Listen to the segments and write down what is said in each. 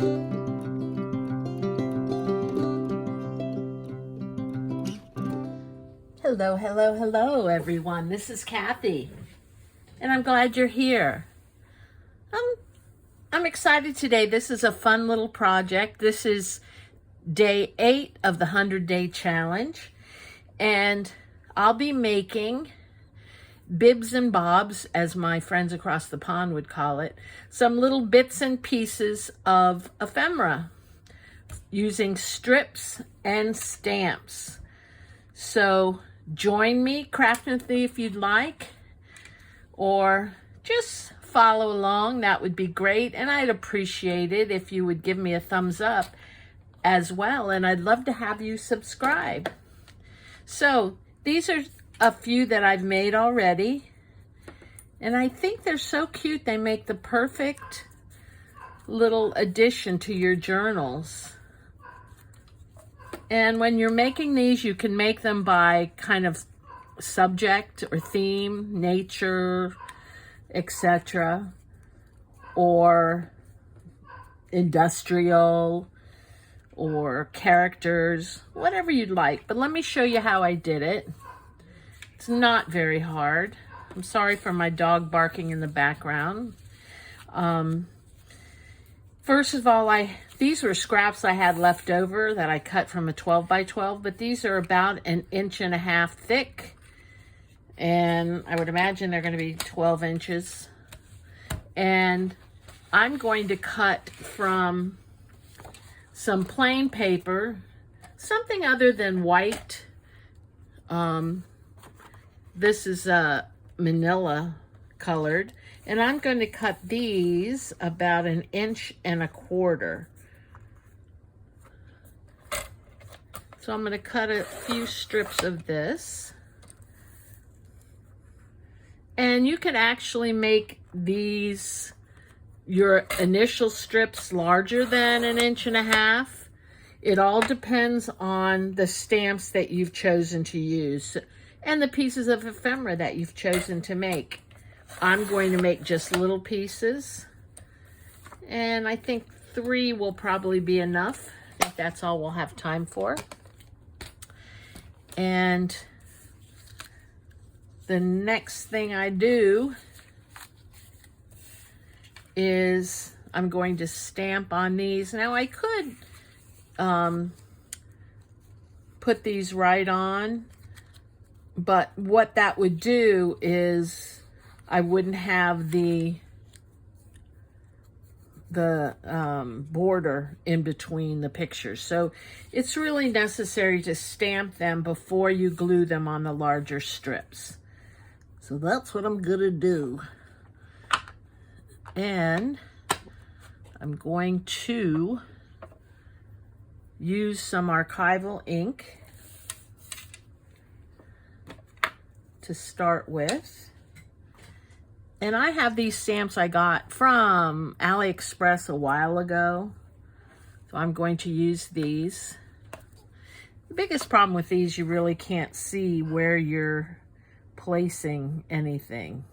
Hello, hello, hello, everyone. This is Kathy, and I'm glad you're here. I'm excited today. This is a fun little project. This is day 8 of the 100-day challenge, and I'll be making bibs and bobs, as my friends across the pond would call it, some little bits and pieces of ephemera using strips and stamps. So join me, crafting with me if you'd like, or just follow along. That would be great, and I'd appreciate it if you would give me a thumbs up as well, and I'd love to have you subscribe. So these are a few that I've made already, and I think they're so cute. They make the perfect little addition to your journals. And when you're making these, you can make them by kind of subject or theme, nature, etc., or industrial, or characters, whatever you'd like. But let me show you how I did it. It's not very hard. I'm sorry for my dog barking in the background. First of all, these were scraps I had left over that I cut from a 12 by 12, but these are about 1.5 inches thick, and I would imagine they're going to be 12 inches. And I'm going to cut from some plain paper, something other than white. This is manila colored, and I'm going to cut these about 1.25 inches. So I'm going to cut a few strips of this. And you can actually make these, your initial strips, larger than 1.5 inches. It all depends on the stamps that you've chosen to use and the pieces of ephemera that you've chosen to make. I'm going to make just little pieces, and I think 3 will probably be enough. I think that's all we'll have time for. And the next thing I do is I'm going to stamp on these. Now I could put these right on, but what that would do is I wouldn't have the border in between the pictures. So it's really necessary to stamp them before you glue them on the larger strips. So that's what I'm gonna do. And I'm going to use some archival ink to start with. And I have these stamps I got from AliExpress a while ago. So I'm going to use these. The biggest problem with these, you really can't see where you're placing anything.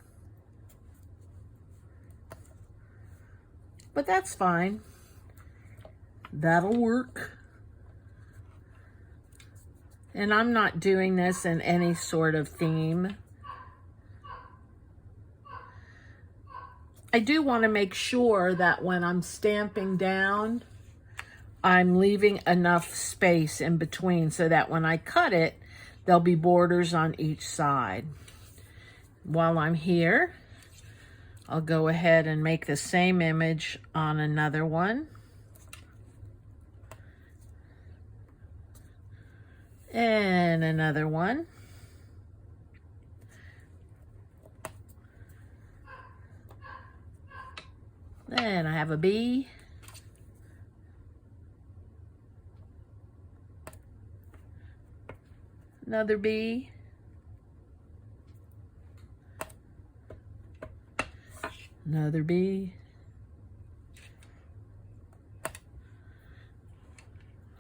But that's fine. That'll work. And I'm not doing this in any sort of theme. I do want to make sure that when I'm stamping down, I'm leaving enough space in between so that when I cut it, there'll be borders on each side. While I'm here, I'll go ahead and make the same image on another one. And another one. Then I have a bee. Another bee. Another bee.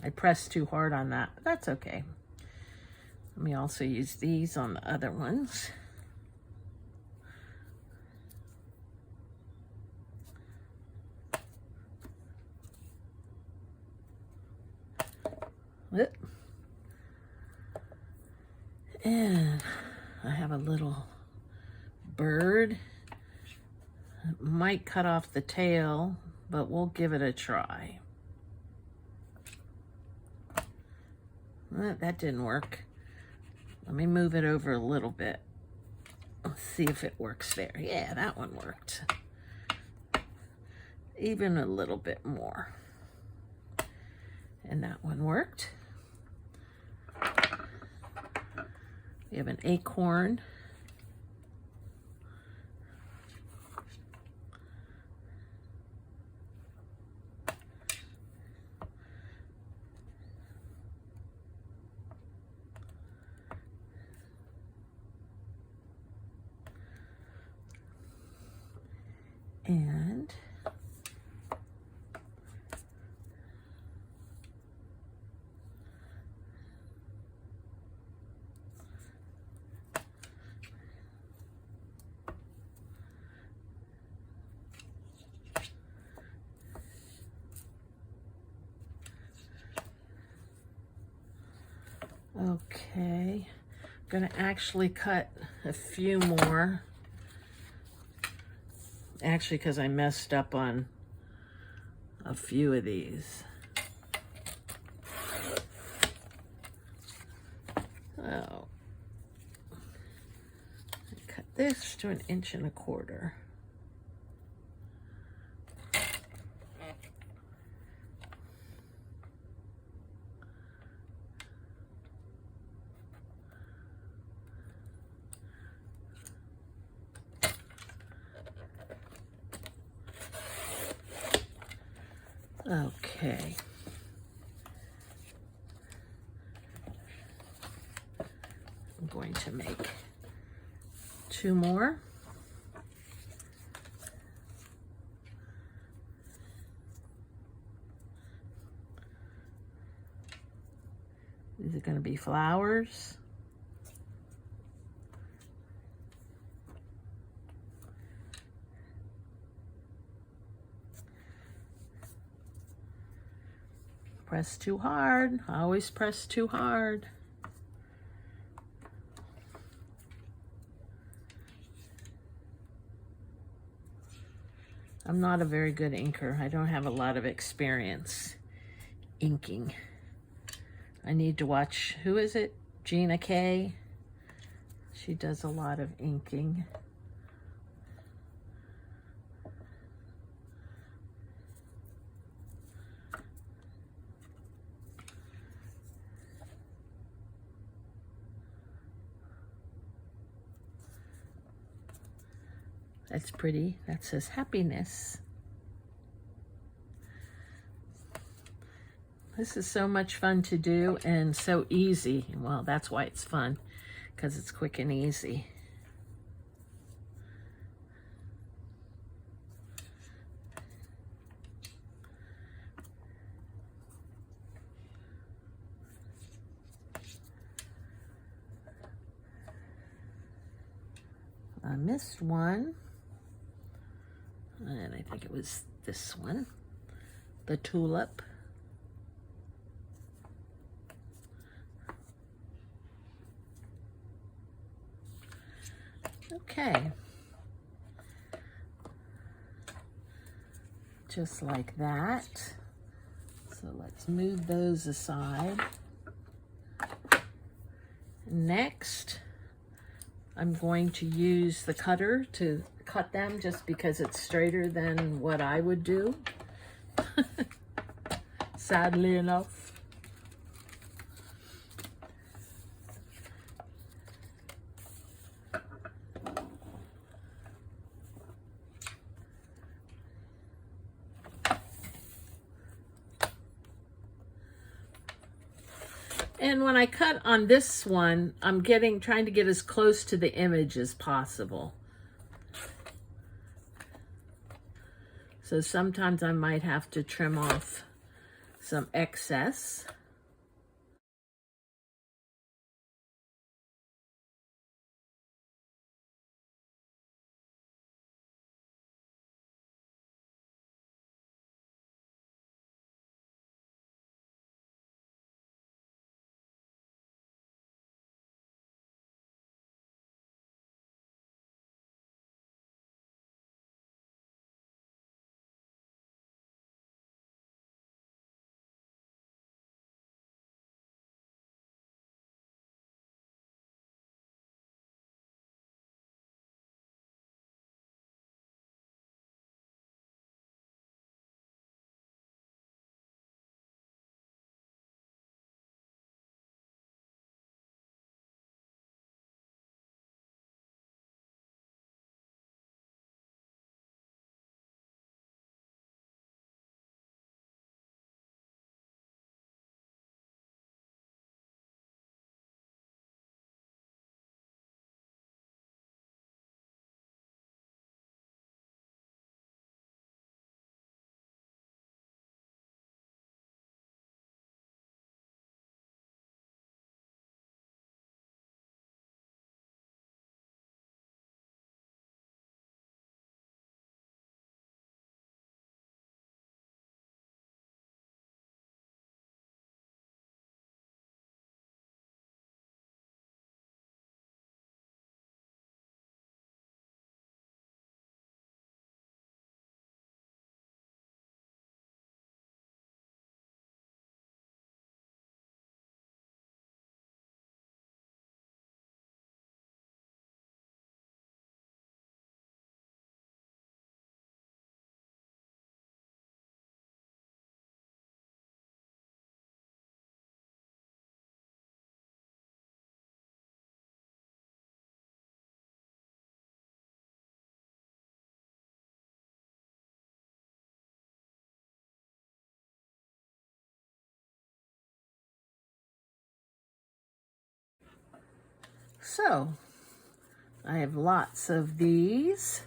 I pressed too hard on that, but that's okay. Let me also use these on the other ones. And I have a little bird. It might cut off the tail, but we'll give it a try. That didn't work. Let me move it over a little bit. Let's see if it works there. Yeah, that one worked. Even a little bit more. And that one worked. We have an acorn. And okay, I'm gonna actually cut a few more. Actually, because I messed up on a few of these. Oh, I cut this to 1.25 inches. Okay. I'm going to make 2 more. These are going to be flowers. Press too hard. I always press too hard. I'm not a very good inker. I don't have a lot of experience inking. I need to watch, who is it? Gina K. She does a lot of inking. That's pretty. That says happiness. This is so much fun to do and so easy. Well, that's why it's fun, because it's quick and easy. I missed one. And I think it was this one, the tulip. Okay. Just like that. So let's move those aside. Next, I'm going to use the cutter to cut them just because it's straighter than what I would do. Sadly enough. And when I cut on this one, I'm trying to get as close to the image as possible. So sometimes I might have to trim off some excess. So I have lots of these.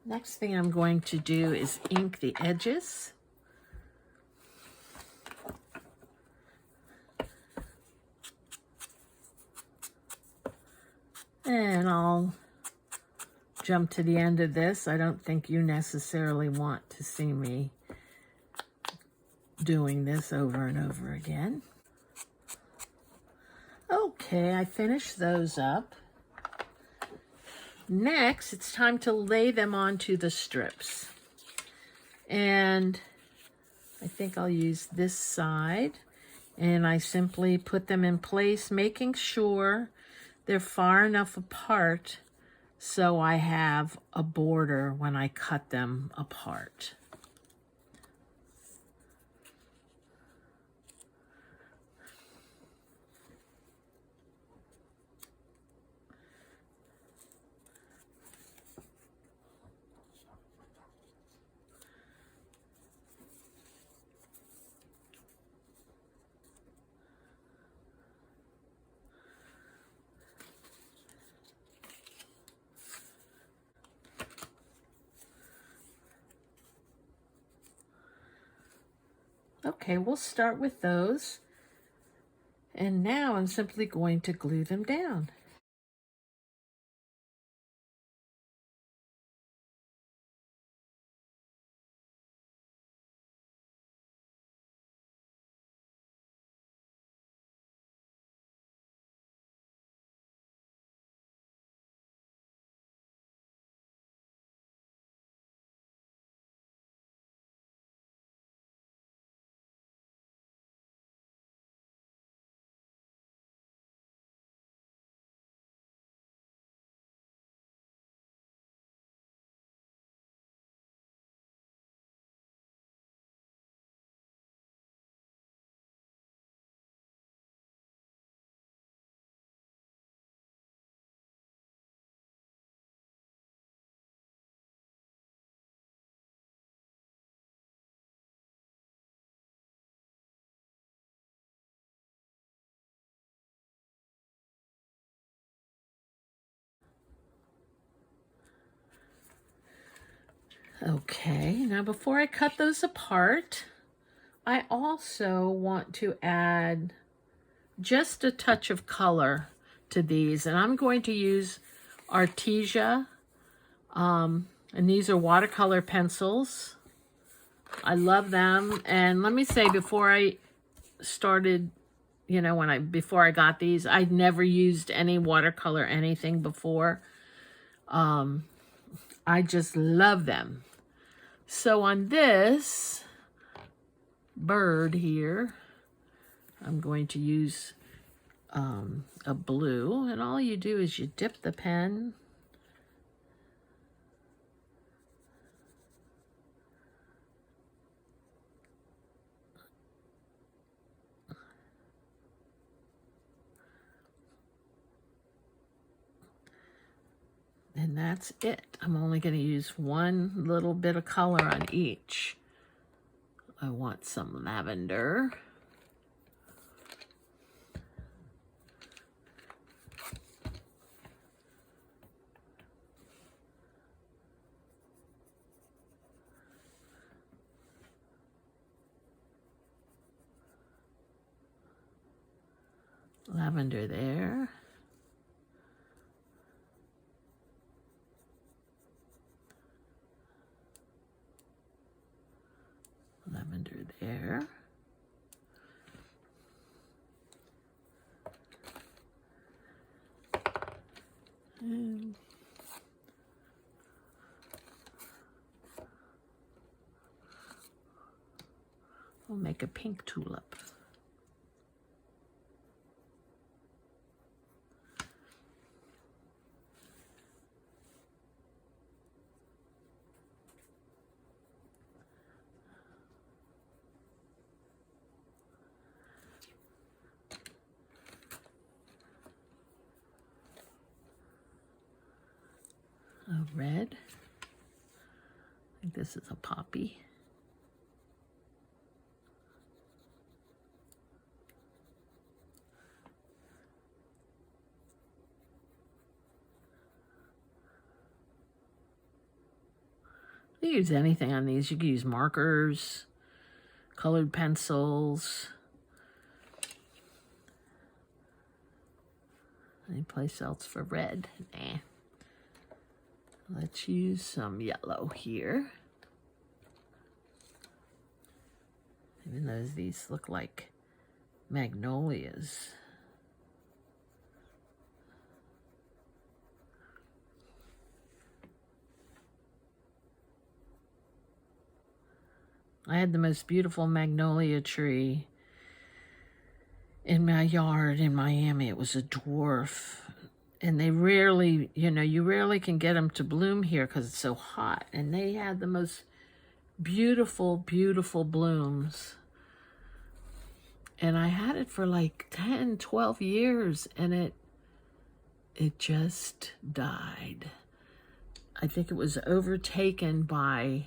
Next thing I'm going to do is ink the edges. And I'll jump to the end of this. I don't think you necessarily want to see me doing this over and over again. Okay, I finished those up. Next, it's time to lay them onto the strips. And I think I'll use this side. And I simply put them in place, making sure they're far enough apart so I have a border when I cut them apart. Okay, we'll start with those. And now I'm simply going to glue them down. Okay, now before I cut those apart, I also want to add just a touch of color to these, and I'm going to use Artesia, and these are watercolor pencils. I love them, and let me say, before I started, you know, before I got these, I'd never used any watercolor anything before. I just love them. So on this bird here, I'm going to use a blue, and all you do is you dip the pen and that's it. I'm only going to use one little bit of color on each. I want some lavender. Lavender there. Lavender there. And we'll make a pink tulip. red. I think this is a poppy. You can use anything on these. You can use markers, colored pencils. Any place else for red? Nah. Let's use some yellow here. Even though these look like magnolias. I had the most beautiful magnolia tree in my yard in Miami. It was a dwarf. And they rarely, you rarely can get them to bloom here because it's so hot. And they had the most beautiful, beautiful blooms. And I had it for like 10, 12 years, and it just died. I think it was overtaken by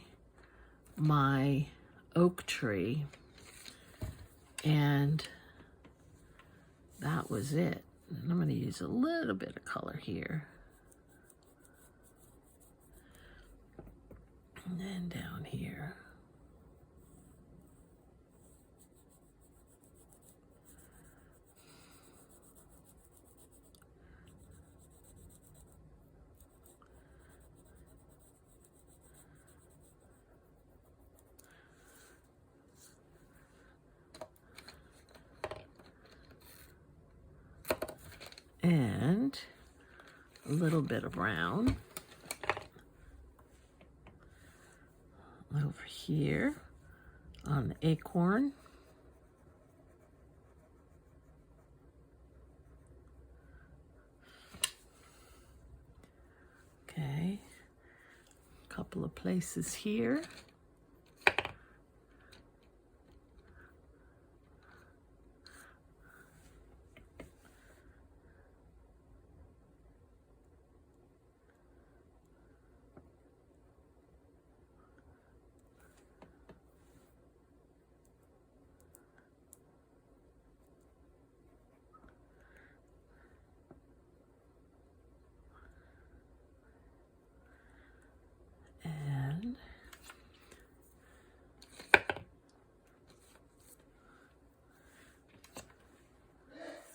my oak tree, and that was it. And I'm going to use a little bit of color here. And then down here. And a little bit of brown over here on the acorn. Okay, a couple of places here.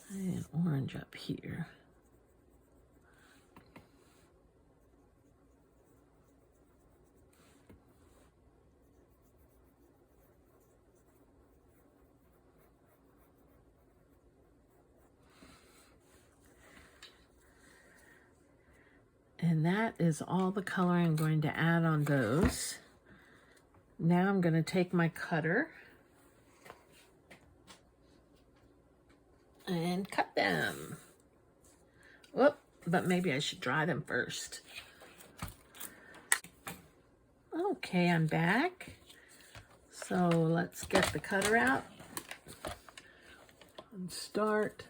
And orange up here. And that is all the color I'm going to add on those. Now I'm going to take my cutter and cut them. Whoop, but maybe I should dry them first. Okay, I'm back. So let's get the cutter out and start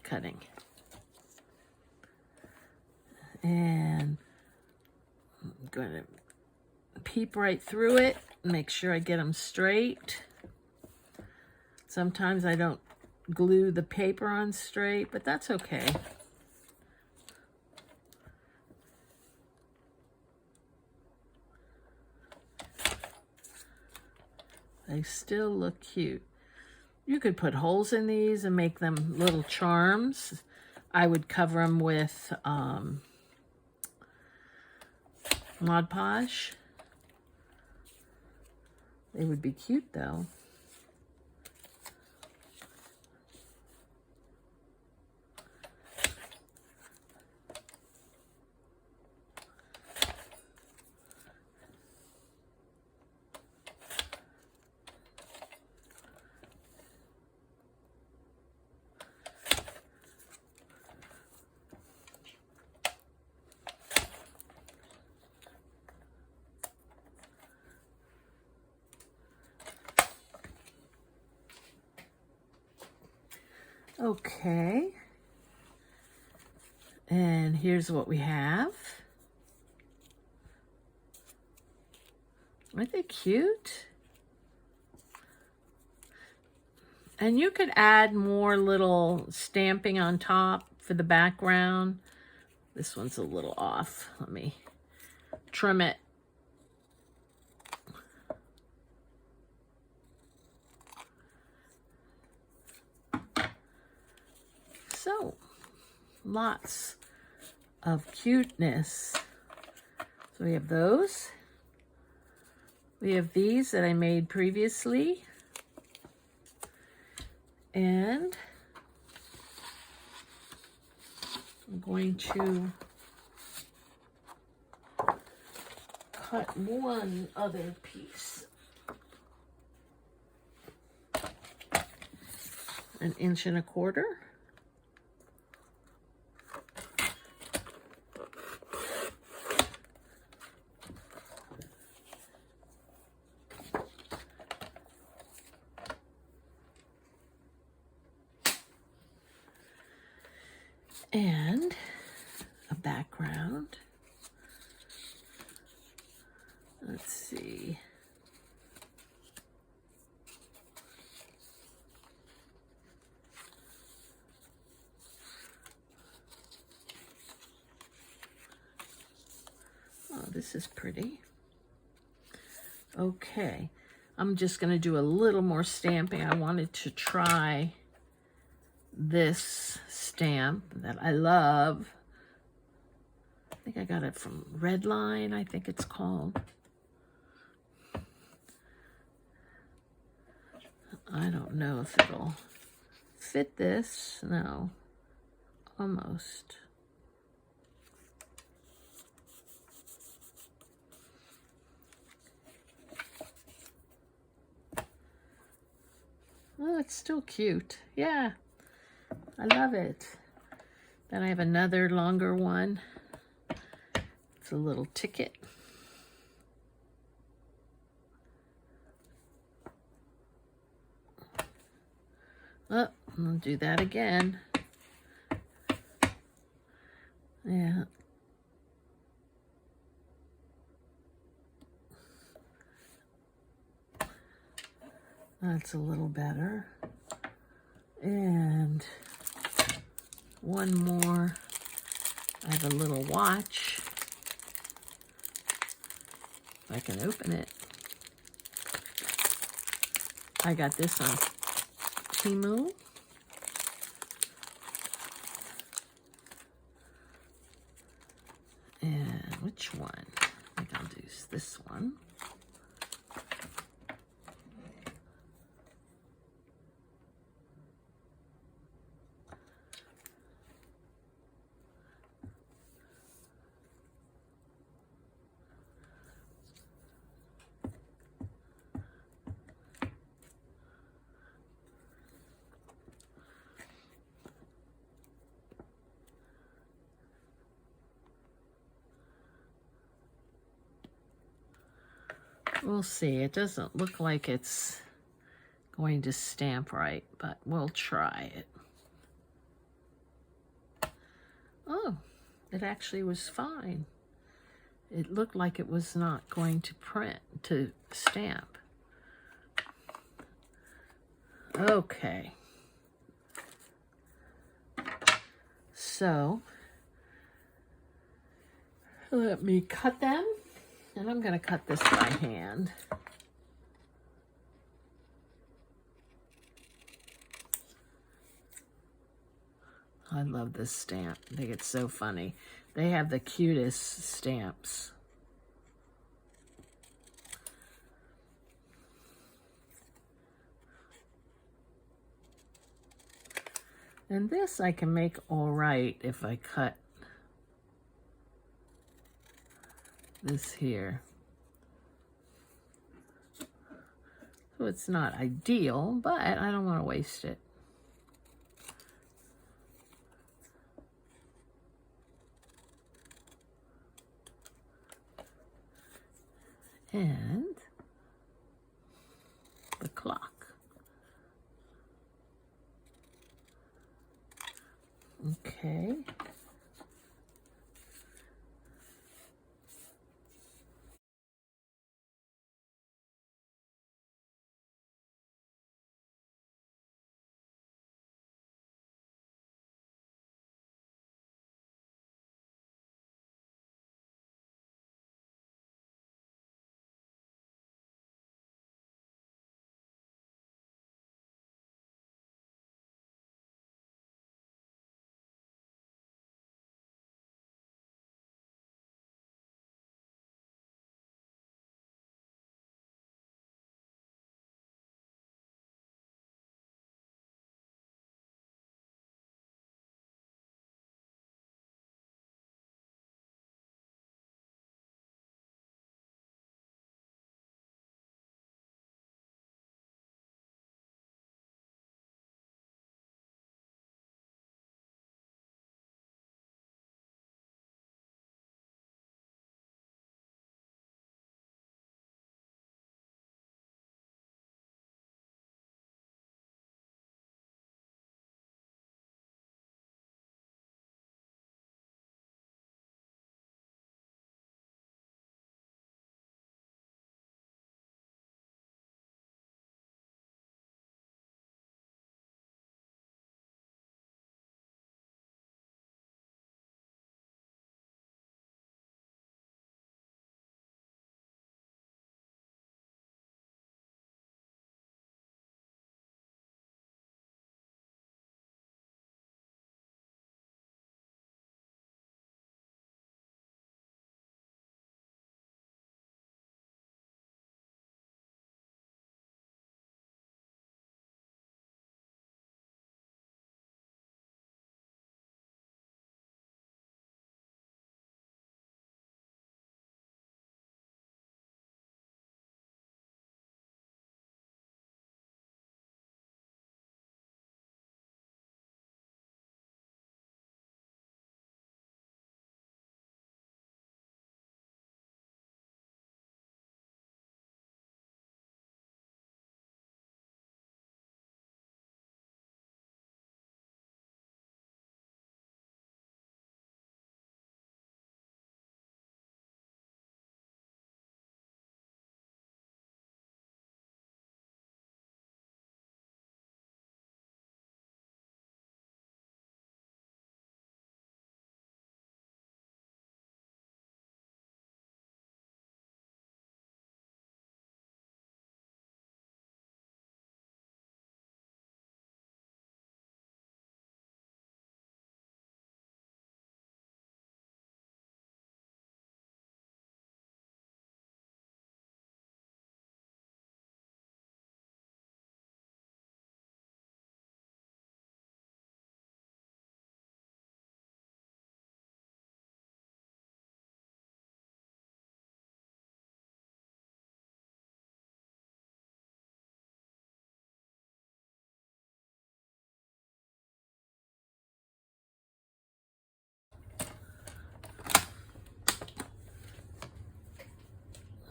cutting. And I'm going to peep right through it, make sure I get them straight. Sometimes I don't glue the paper on straight, but that's okay. They still look cute. You could put holes in these and make them little charms. I would cover them with Mod Podge. They would be cute though. Okay, And here's what we have. Aren't they cute? And you could add more little stamping on top for the background. This one's a little off. Let me trim it. So, lots of cuteness. So we have those. We have these that I made previously. And I'm going to cut one other piece. 1.25 inches. And a background. Let's see. Oh, this is pretty. Okay, I'm just going to do a little more stamping. I wanted to try this stamp that I love. I think I got it from Redline, I think it's called. I don't know if it'll fit this. No, almost. Oh, it's still cute. Yeah, I love it. Then I have another longer one. It's a little ticket. Oh, I'll do that again. Yeah. That's a little better. And one more. I have a little watch. If I can open it. I got this on Temu. And which one? I think I'll do this one. We'll see. It doesn't look like it's going to stamp right, but we'll try it. Oh, it actually was fine. It looked like it was not going to to stamp. Okay. So, let me cut them. And I'm going to cut this by hand. I love this stamp. I think it's so funny. They have the cutest stamps. And this I can make all right if I cut this here. So it's not ideal, but I don't want to waste it. And the clock. Okay.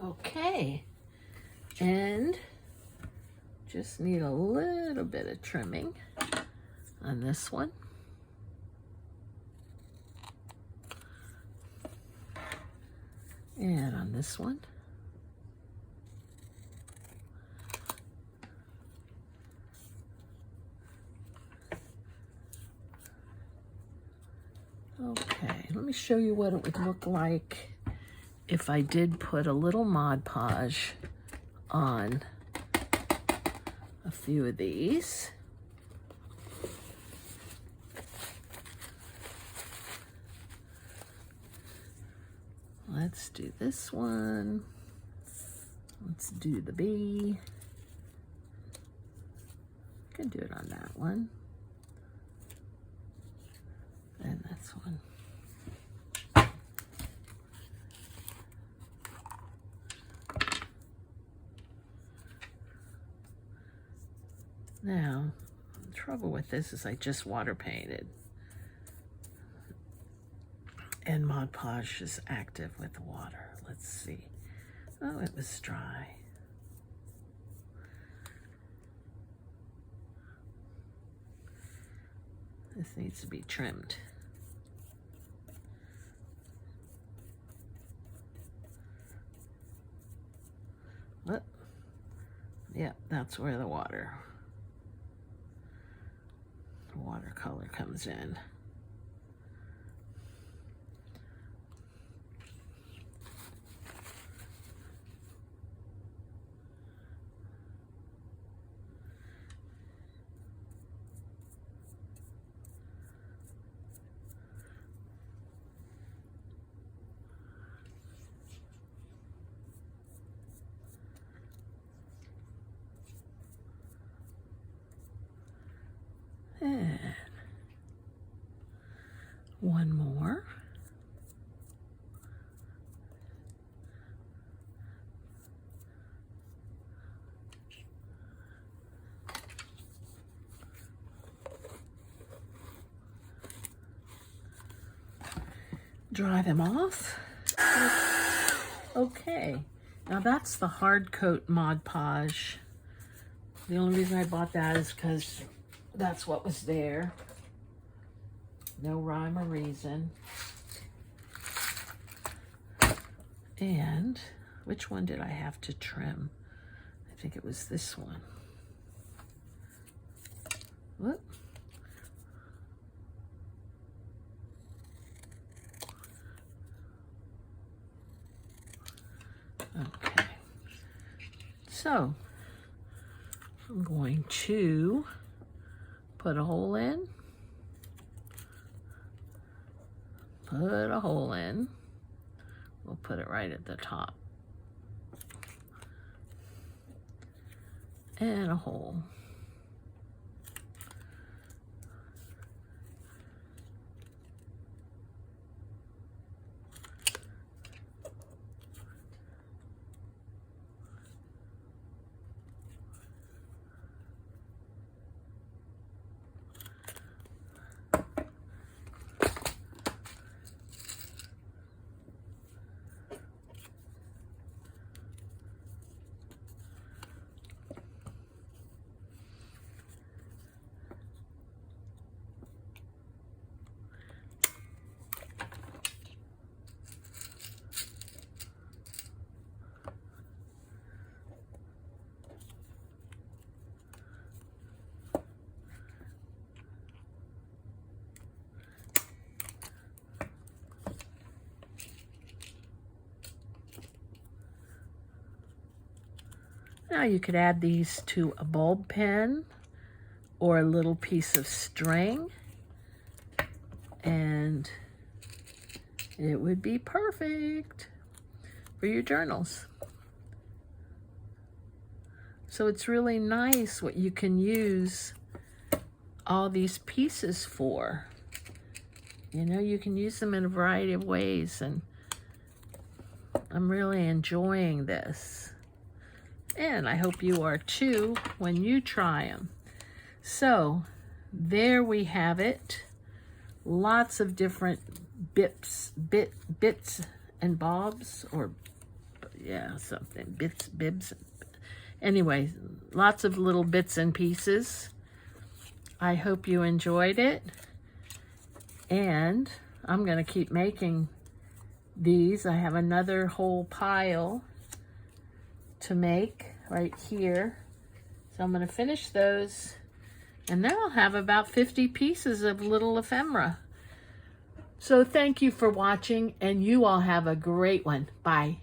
Okay, and just need a little bit of trimming on this one. And on this one. Okay, let me show you what it would look like if I did put a little Mod Podge on a few of these. Let's do this one. Let's do the bee. I can do it on that one. And this one. Now, the trouble with this is I just water painted. And Mod Podge is active with water. Let's see. Oh, it was dry. This needs to be trimmed. What? Yep, that's where the watercolor comes in. And one more. Dry them off. Okay, now that's the hard coat Mod Podge. The only reason I bought that is because that's what was there. No rhyme or reason. And which one did I have to trim? I think it was this one. Whoop. Okay. So I'm going to put a hole in, put a hole in. We'll put it right at the top. And a hole. Now you could add these to a bulb pen or a little piece of string, and it would be perfect for your journals. So it's really nice what you can use all these pieces for. You know, you can use them in a variety of ways, and I'm really enjoying this. And I hope you are too when you try them. So there we have it. Lots of different bits and bobs, or yeah, something, bibs. Anyway, lots of little bits and pieces. I hope you enjoyed it. And I'm going to keep making these. I have another whole pile to make right here. So I'm going to finish those. And then I'll have about 50 pieces of little ephemera. So thank you for watching, and you all have a great one. Bye.